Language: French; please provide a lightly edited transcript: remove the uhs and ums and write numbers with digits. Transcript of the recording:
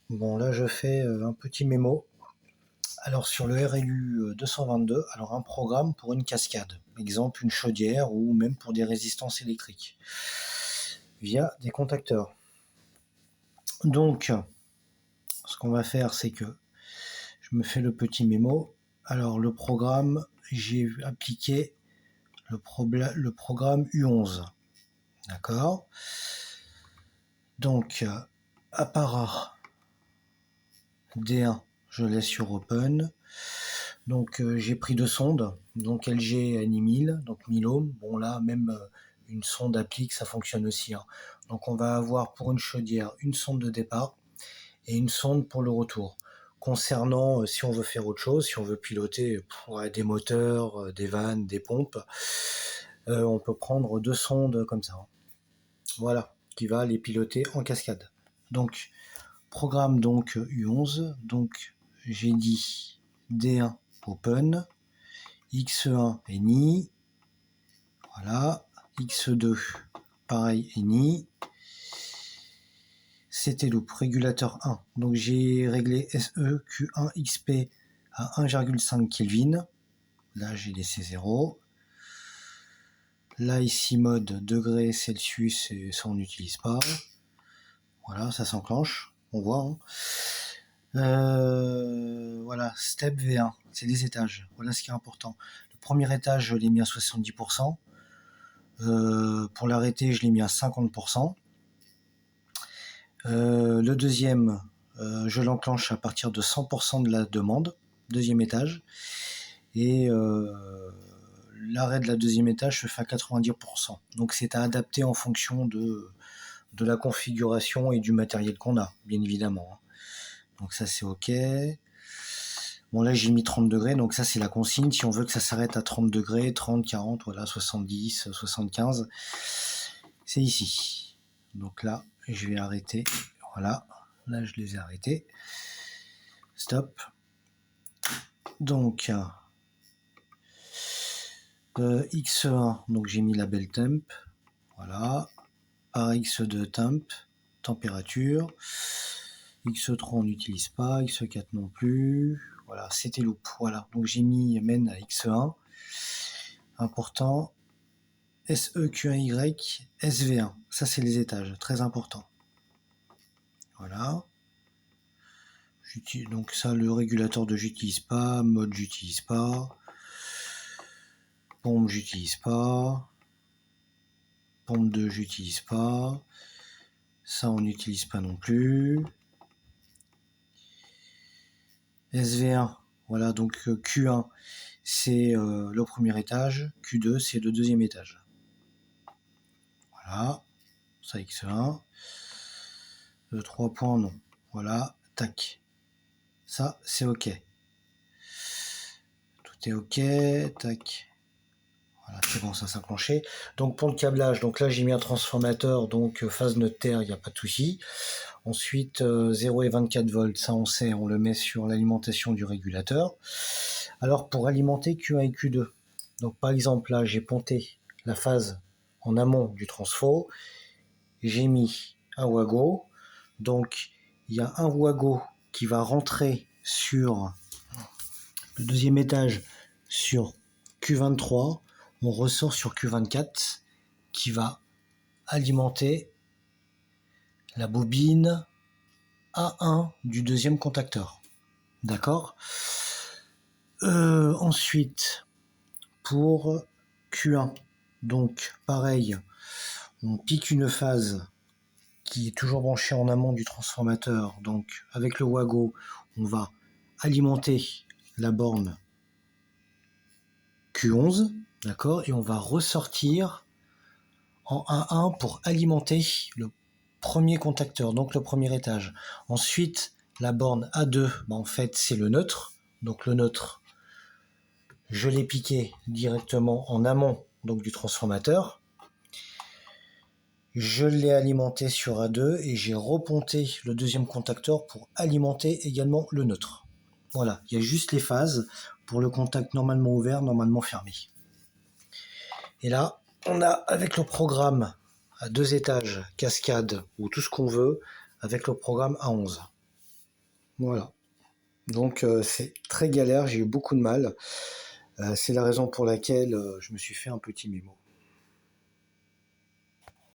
Bon, là, je fais un petit mémo. Alors, sur le RLU 222, alors un programme pour une cascade, exemple une chaudière ou même pour des résistances électriques, via des contacteurs. Donc, ce qu'on va faire, c'est que je me fais le petit mémo. Alors, le programme, j'ai appliqué le programme U11. D'accord? Donc, apparat D1, je laisse sur Open. Donc j'ai pris deux sondes, donc LG Annie 1000, donc 1000 ohms. Bon là, même une sonde applique, ça fonctionne aussi, hein. Donc on va avoir pour une chaudière une sonde de départ et une sonde pour le retour. Concernant si on veut faire autre chose, si on veut piloter des moteurs, des vannes, des pompes, on peut prendre deux sondes comme ça, hein. Voilà, qui va les piloter en cascade. Donc programme donc U11, donc j'ai dit D1 Open, X1 Eni, voilà, X2 pareil Eni, c'était loop, régulateur 1, donc j'ai réglé SE Q1 XP à 1,5 Kelvin, là j'ai laissé 0, là ici mode degré Celsius, et ça on n'utilise pas, voilà, ça s'enclenche, on voit, hein. Voilà, step V1, c'est des étages, voilà ce qui est important. Le premier étage, je l'ai mis à 70%. Pour l'arrêter, je l'ai mis à 50%. Le deuxième, je l'enclenche à partir de 100% de la demande, deuxième étage. Et l'arrêt de la deuxième étage se fait à 90%. Donc c'est à adapter en fonction de la configuration et du matériel qu'on a, bien évidemment. Donc ça c'est OK. Bon là j'ai mis 30 degrés, donc ça c'est la consigne. Si on veut que ça s'arrête à 30 degrés, 30, 40, voilà, 70, 75, c'est ici. Donc là je vais arrêter, voilà, là je les ai arrêtés. Stop. Donc X1, donc j'ai mis la belle temp, voilà. Par X2 temp, température. X3 on n'utilise pas, X4 non plus. Voilà, c'était loop. Voilà, donc j'ai mis main à X1. Important. SEQ1Y, SV1. Ça c'est les étages, très important. Voilà. Donc ça, le régulateur de j'utilise pas, mode j'utilise pas, pompe j'utilise pas, pompe 2 j'utilise pas, ça on n'utilise pas non plus. SV1, voilà, donc Q1 c'est le premier étage, Q2 c'est le deuxième étage. Voilà, ça X1. 3 points non. Voilà, tac. Ça c'est OK. Tout est OK, tac. Voilà, c'est bon, ça s'est enclenché. Donc pour le câblage, donc là j'ai mis un transformateur, donc phase neutre-terre, il n'y a pas de souci. Ensuite 0 et 24 volts, ça on sait, on le met sur l'alimentation du régulateur. Alors pour alimenter Q1 et Q2, donc par exemple là j'ai ponté la phase en amont du transfo, j'ai mis un wago, donc il y a un wago qui va rentrer sur le deuxième étage sur Q23, on ressort sur Q24 qui va alimenter la bobine A1 du deuxième contacteur. D'accord. Ensuite, pour Q1, donc pareil, on pique une phase qui est toujours branchée en amont du transformateur. Donc avec le wago, on va alimenter la borne Q11, d'accord, et on va ressortir en A1 pour alimenter le premier contacteur, donc le premier étage. Ensuite, la borne A2, en fait, c'est le neutre. Donc le neutre, je l'ai piqué directement en amont donc du transformateur. Je l'ai alimenté sur A2 et j'ai reponté le deuxième contacteur pour alimenter également le neutre. Voilà, il y a juste les phases pour le contact normalement ouvert, normalement fermé. Et là, on a avec le programme à 2 étages, cascade ou tout ce qu'on veut, avec le programme A11. Voilà. Donc c'est très galère, j'ai eu beaucoup de mal. C'est la raison pour laquelle je me suis fait un petit mémo.